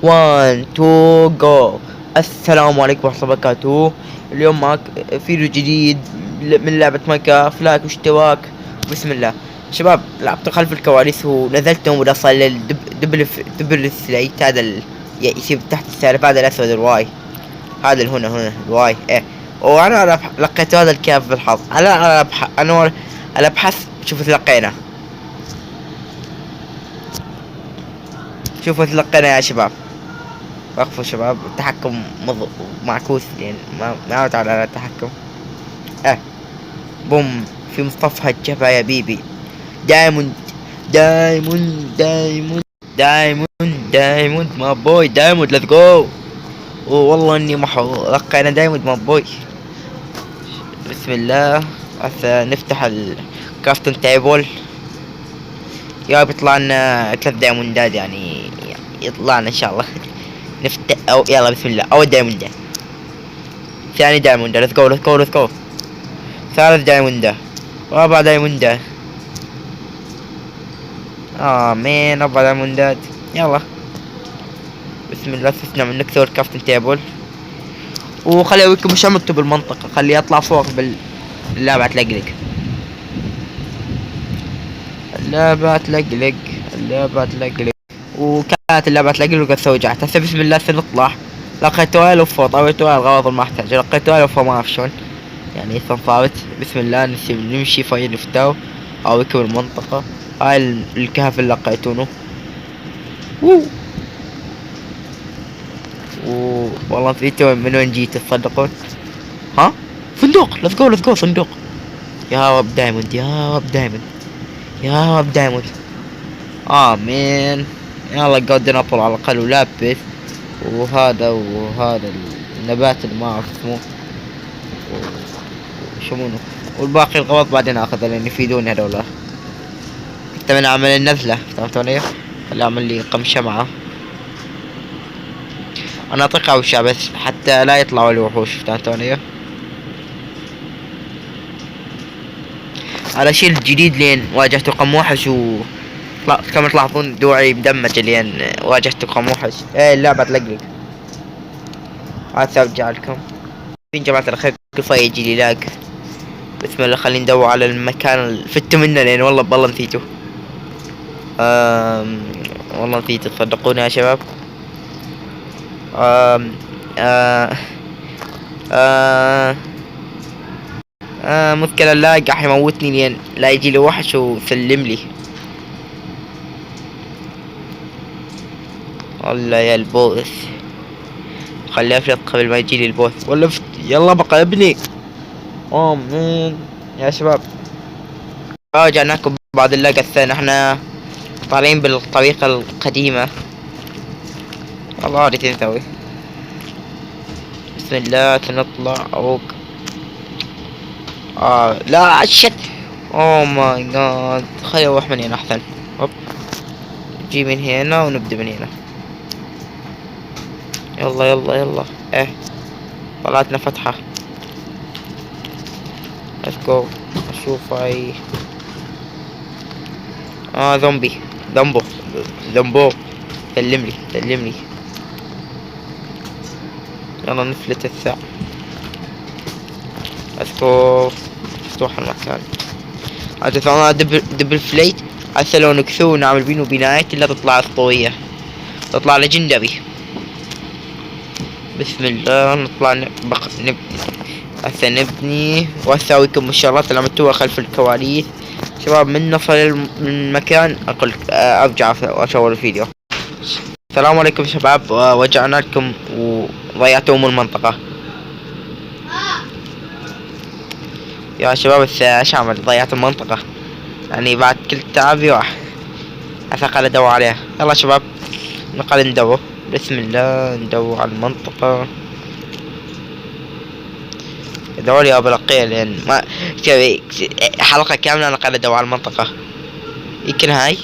1 2 جو. السلام عليكم ورحمة الله وبركاته. اليوم معك فيديو جديد من لعبة ماينكرافت. لايك واشتراك. بسم الله شباب، لعبت خلف الكواليس ونزلت ودا صار دبل سليت. هذا يصير تحت السالب، هذا الاسود الواي، هذا هنا الواي ايه. وانا لقيت هذا الكهف بالحظ. انا ابحث. شوفوا تلقينا، شوفوا تلقينا يا شباب. وقفوا شباب، التحكم معكوس لان ما متعود على التحكم. بوم في مصطفى الجبهة يا بيبي. دايموند دايموند دايموند دايموند دايموند ما بوي. دايموند ليتس جو. والله اني لقينا دايموند ما بوي. بسم الله. هسه نفتح الكافتن تيبل. يا بيطلع لنا 3 دايموندات يعني يطلع لنا ان شاء الله. نفتح او يلا بسم الله. اول دايموند، ثاني دايموند، ليتس جو ليتس جو ليتس جو. ثالث دايموند، رابع دايموند. مين 4 دايموندات. يلا بسم الله. استثنى من نكسر الكافتن تيبل. وخلي اوريكم مش مكتوب بالمنطقة، خليه يطلع فوق اللعبة تلقلق. اللعبة تلقلق. وكانت اللعبة تلقلق وقد سوجعت. هسه بسم الله سنطلع. لقيت وائل وفو، طويت وائل غلط ما احتاج. لقيت وائل وفو ما اعرف شلون يعني صارت. بسم الله نمشي في نفتاو اوريكم المنطقة. هاي الكهف اللي لقيتونه. والله نسيتوا من وين جيت، تصدقون؟ ها صندوق. ليتس جو ليتس جو. صندوق. يا رب دايموند، يا رب دايموند، يا رب دايموند. مين. يلا قاعد نطل على الاقل ولابس. وهذا النبات اللي ما اعرف اسمه شمونه. والباقي الغلط بعدين اخذه لان يفيدوني هذولا. كنت من اعمل النزلة، فهمتوني؟ خلي اعمل لي قم شمعة. انا اعطيك اوشع بس حتى لا يطلعوا الوحوش، فهمتوني؟ هذا شيء الجديد لين واجهت رقم وحش كما تلاحظون دوعي مدمج لين واجهت رقم وحش. اللعبة تلقلق. هسه ارجع لكم. فين جماعة الخير كل شوي يجي لي لاق. بسم الله خلينا ندور على المكان اللي فتوا منه لين والله نسيته. والله نسيته، تصدقوني يا شباب. مشكلة اللاق راح يموتني لين لا يجي لي وحش وسلم لي. والله يا البوس، خليه افلت قبل ما يجي لي البوس. ولا يلا بقى ابني. مين يا شباب. رجعناكم بعد اللقطة الثانية. احنا طالعين بالطريقة القديمة. والله هذي نسوي. بسم الله سنطلع اوك. لا شت. ماي جاد. خلي اروح من هنا احسن. هوب نجي من هنا ونبدأ من هنا. يلا يلا يلا. طلعتنا فتحة. let's go. اشوف هاي. ذنبو. سلم لي. يلا نفلت الساعة. let's go. مفتوح المكان. هذا ثاني دبل فليت. هسه لو نكثو ونعمل بينه بنايات الا تطلع اسطورية، تطلع ليجندري. بسم الله نطلع هسه نبني واسويكم الشغلات اللي عملتوها خلف الكواليس. شباب من نصل المكان اقول ارجع واصور الفيديو. السلام عليكم شباب. ورجعنا لكم وضيعتوا المنطقة يا شباب. ايش اعمل؟ ضيعت المنطقة يعني بعد كل تعبي راح. هسه قاعد ادور عليها. يلا شباب نقعد ندور. بسم الله ندور على المنطقة. دوري ابو القيل لان ما حلقة كاملة انا قاعد ادور على المنطقة. يمكن هاي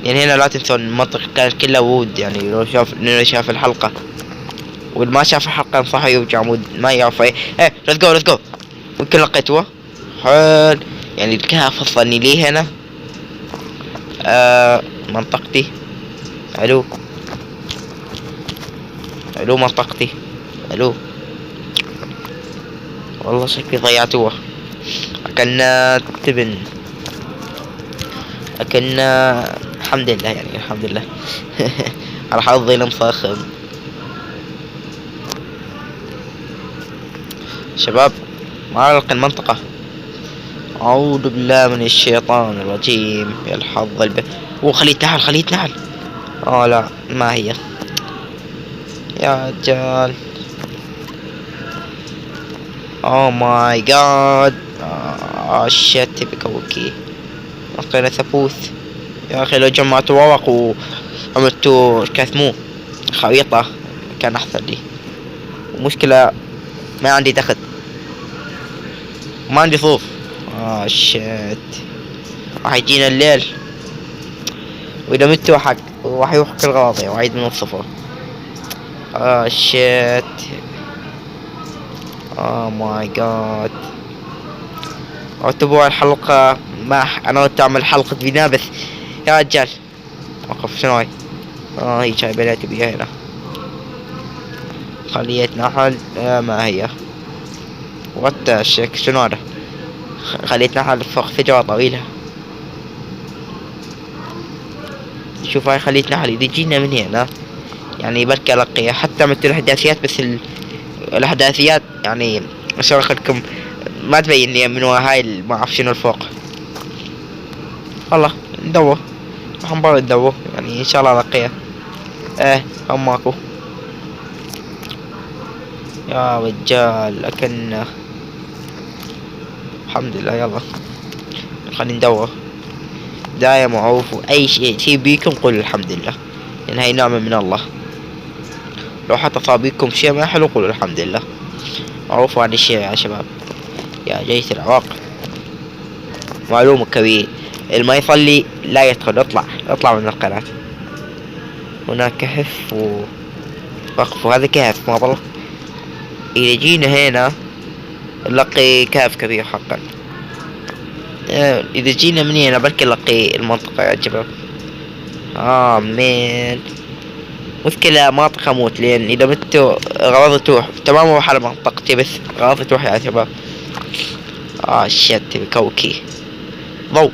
يعني هنا. لا تنسون المنطقة كانت كلها وود يعني. لو شاف الحلقة واللي ما شاف الحلقة انصحه يرجع ما يعرف ليتس جو. ممكن لقيتوه حل يعني. الكهف وصلني ليه هنا. منطقتي. حلو. الو منطقتي. الو والله شكلي ضيعتوه. اكلنا تبن، اكلنا الحمد لله يعني الحمد لله. على حظي المفخم. شباب ما أغلق المنطقة. أعوذ بالله من الشيطان الرجيم. يا الحظ خلية نحل، خلية نحل. لا ما هي يا رجال. اوه ماي جاد. شت بكوكي. اعطينا ثبوث يا اخي. لو جمعتوا ورق وعملتوا كاثمو خريطة كان احسن لي. مشكلة ما عندي دخل، ما عندي صوف. شت راح يجينا الليل، واذا متوا راح يروح كل غاضي وعيد من الصفر. شت. ماي جاد. اعتبروا الحلقة ما انا قلت اعمل حلقة بناء بس يا رجال. وقف شنو هاي؟ هي شاي بلاتي بيها هنا. خلية نحل. ما هي وات الشك شنو هذا؟ خلية نحل فوق شجرة طويلة. شوف هاي خلية نحل اذا جينا من هنا يعني بركة لقية. حتى مثل الاحداثيات بس الاحداثيات يعني اشرح لكم ما تبين لي من هاي ما اعرف شنو الفوق. والله ندور راح نبغى ندور يعني ان شاء الله لقيه. هم ماكو يا رجال. لكن الحمد لله. يلا خلينا ندور. دايم معروف اي شيء بيكم قولوا الحمد لله، لان هاي نعمة من الله. لو حتى صار بيكم شيء ما حلو قولوا الحمد لله. معروف عن الشيء يا شباب. يا جيش العراق معلومة كبيرة، اللي ما يصلي لا يدخل. اطلع من القناة. هناك كهف وقفوا. هذا كهف ما بالله. اذا جينا هنا نلقي كهف كبير حقا. اذا جينا من هنا بلكي نلقي المنطقة يا شباب. مين مشكلة ما اموت، لان اذا متوا غراضي تروح. تمام اروح على منطقتي بس غراضي تروح يا شباب. شت كوكي. ضوء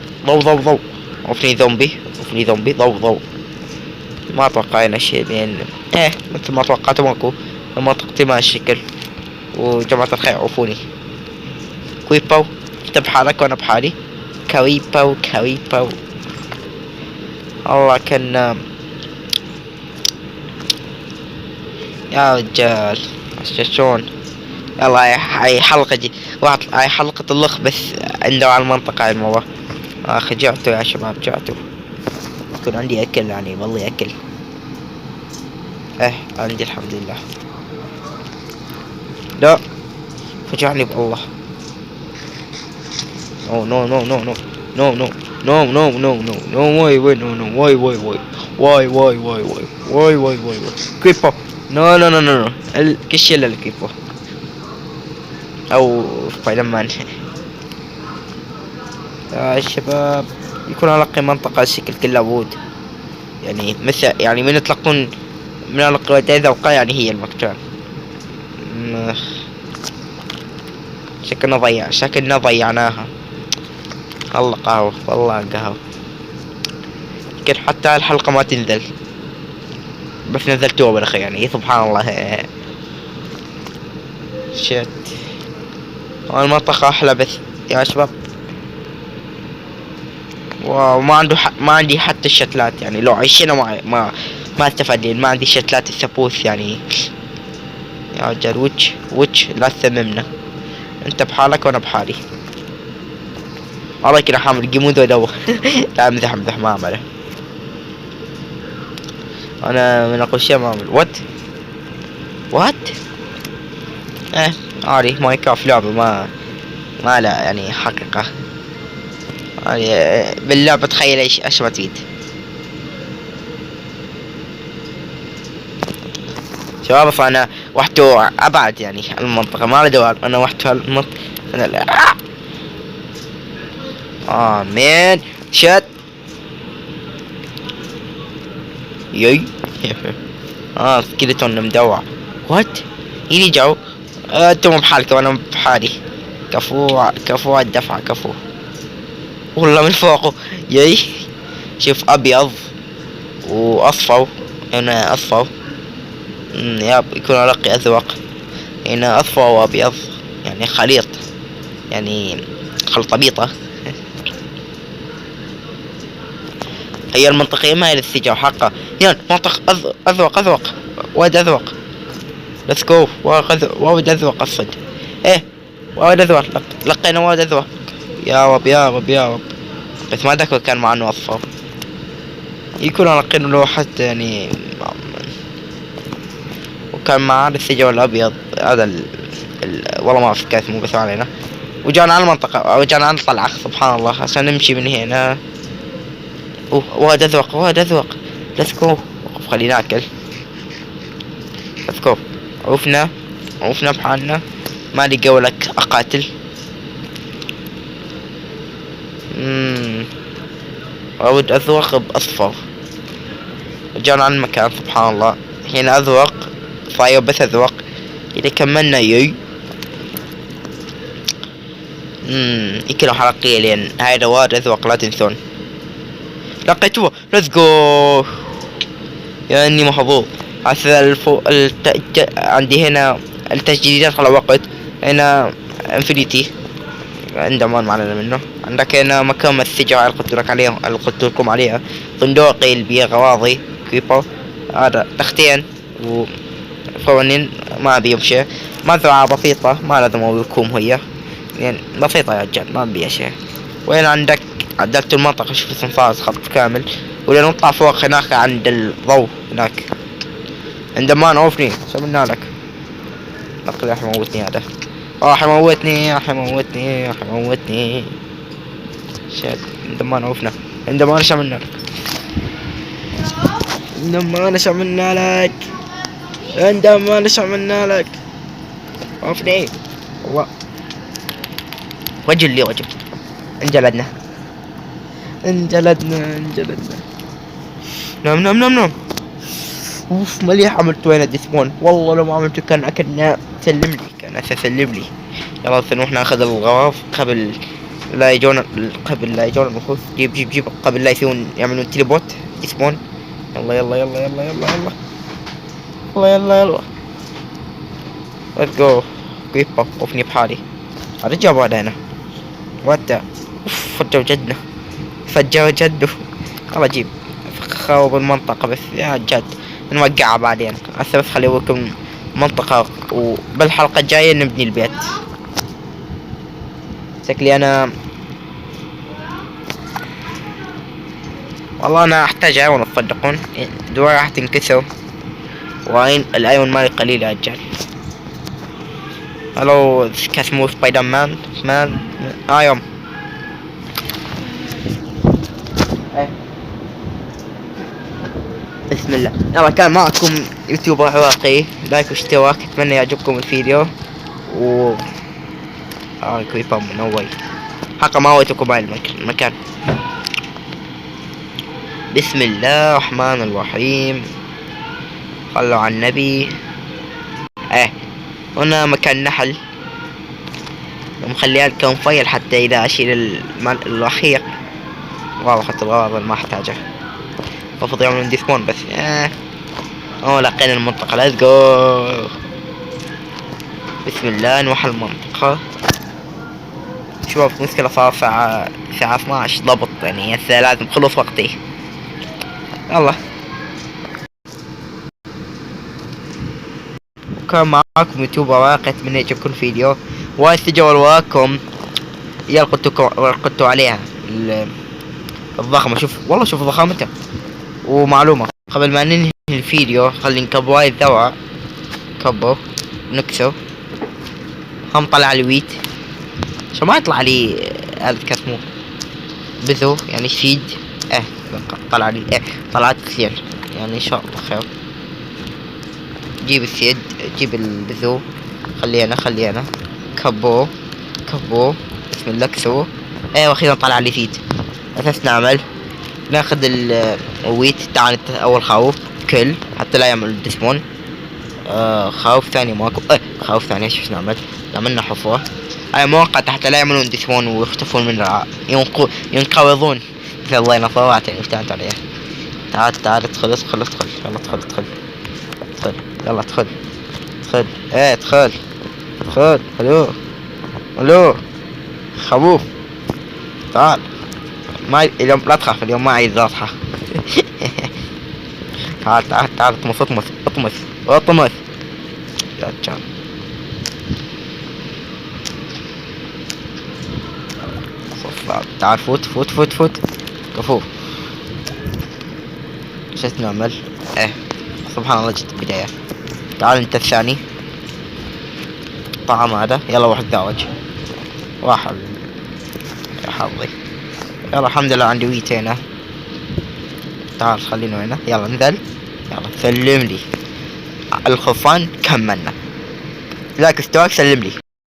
وفني زومبي ضوء. ما اتوقع هنا شيء، لان مثل ما توقعت ماكو. منطقتي ما الشكل. وجماعة الخير عوفوني. كويبو انت بحالك وانا بحالي. كويبو الله كان يا رجال. شلون؟ يلا هاي حلقة هاي حلقة اللخ بس عنده على المنطقة هاي المرة. اخي جعتوا يا شباب جعتوا. يكون عندي اكل يعني والله اكل. عندي الحمد لله. لا فجعني بالله. واي كريبو. نو كش الا الكريبو او سبايدر مان. يا الشباب يكون على منطقة الشكل كله وود يعني مثل يعني من يطلقون من القوتين ذوقا يعني هي المكان. شكلنا ضيعناها. الله قهوة والله قهوة. يمكن حتى الحلقة ما تنزل بس نزلتوها بالاخير يعني سبحان الله. شت المنطقة احلى بس يا شباب. وما ما عندي حتى الشتلات يعني. لو عشنا ما استفدين. ما عندي شتلات الثبوث يعني. يا رجال وش لا تسممنا. انت بحالك وانا بحالي. الله كنا حامل جيمود ودوه. لا امزح ما اعمله. انا من اقول شيء ما اعمل. وات عادي ماينكرافت لعبة ما لا يعني حقيقة يعني باللعبة تخيل ايش ما تريد. شباب فانا وحده ابعد يعني المنطقة ما له دوام. انا وحده المنطقة انا لا. مان شت يي. سكيلتون مدوع. وات يلي جو. انتم بحالكم وانا بحالي. كفو كفو على الدفعة كفو. والله من فوقه ياي. شوف ابيض واصفر. هنا اصفر. ياب يكون رقي اذواق. هنا اصفر وابيض يعني خليط، يعني خلطبيطة. هي المنطقية ما هي للسجع حقه. يلا منطق اذواق واد اذواق. ليتس جو. واد اذواق الصد. ايه واد اذواق. لقينا واد اذواق. يا رب يا رب يا رب. بس ما ذاك كان مع انه اصفر. يكون لقينا له حتى يعني. وكان معاه السجع الابيض هذا والله ما اعرف كيف اسمه بس علينا. وجانا على المنطقة وجانا على الطلعة سبحان الله عشان نمشي من هنا. واد اذواق واد اذواق. ليتس جو. وقف خلينا ناكل. ليتس جو. عوفنا بحالنا. ما لقى ولا اقاتل. عود اذواق باصفر. جانا عن المكان سبحان الله. هنا اذواق صاير بس اذواق. اذا كملنا يكلوا حلقية لين هاي واد اذواق لا تنسون. لقيتوه. ليتس جو. يعني محظوظ. هسه عندي هنا التجديدات على وقت. هنا انفينيتي عندما معنا منه. عندك هنا مكان السجع اللي قلت لكم عليها. صندوقي اللي بيه غواضي كريبر. هذا تختين وفرونين ما بيهم شيء. مزرعة بسيطة ما لازم اقولكم هي يعني بسيطة يا رجال ما بيها شيء. وين عندك عدلت المنطقة شوف الصنفار خط كامل. ولا نطلع فوق هناك عند الضوء هناك. عندما نعوفني سمنا لك. نقل راح يموتني هذا. راح يموتني. شاد عندما نعوفنا. عندما نشملنا لك. عندما نشملنا لك. عوفني والله. وجل لي وجل. انجلدنا. نعم. اوف مليح عملت وين الديسبون. والله لو ما عملته كان اكلنا سلم لي. يلا نروح ناخذ الغرف قبل لا يجون المفروض. جيب قبل لا يصيرون يعملون تليبوت ديسبون. يلا let's go. كيف وقفني بحالي. هذا جاب هنا وات. اوف فجر جده. والله جيب خرب المنطقة بس يا جد نوقعها بعدين. هسه بس خلي اوريكم منطقة وبالحلقة الجاية نبني البيت. شكلي انا والله انا احتاج ايون تصدقون. دوري راح تنكسر. وين الايون مالي قليل يا رجال. هلو كاسمو سبايدر مان ايوم. بسم الله. يلا كان معكم يوتيوبر عراقي. لايك واشتراك. اتمنى يعجبكم الفيديو. و كريبر منوي حقا ما ويتكم هاي المكان. بسم الله الرحمن الرحيم. صلوا على النبي. هنا مكان نحل. ومخليها لكم فايل حتى اذا اشيل الرحيق واضح الغرض ما احتاجه. المفروض يعملون ديسبون بس لقينا المنطقة. ليتس جو. بسم الله نروح المنطقة. شوف مشكلة صار ساعة 12 ضبط يعني هسه لازم خلص وقتي. يلا كان معاكم يوتيوبر واقع. اتمنى يعجبكم الفيديو. واستجوا لواكم يا قلتوا عليها الضخمة. شوف ضخامتها. ومعلومة قبل ما ننهي الفيديو خلي نكب وايد ذرع. كبه نكسر. هم طلع لي ويت. شو ما يطلع لي هذا كاسمو بذو يعني سيد. طلع لي طلعت كثير يعني ان شاء الله خير. جيب السيد جيب البذو. خلي انا كبو بسم الله كسو. واخيرا طلع لي سيد. اساس نعمل ناخذ الويت. تعال اول خروف كل حتى لا يعمل ديسبون. خوف ثاني ماكو. خوف ثاني ايش نعمل؟ عملنا حفرة اي مؤقتة حتى لا يعملون ديسمون ويختفون من ينقرضون مثل الديناصورات يعني افتنت عليها. تعال ادخل يلا ادخل يلا ادخل ايه ادخل الو خبوف تعال. ما اليوم لا تخاف، اليوم ما عايز اصحى. تعال اطمس يا جان. تعال فوت كفو. ايش نعمل؟ ايه سبحان الله جت بداية. تعال انت الثاني طعم هذا يلا واحد زواج واحد يا حظي. يلا الحمد لله عندي ويتين. تعال خلينا هنا يلا انزل يلا سلم لي الخفان كملنا. لاك اشتراك سلم لي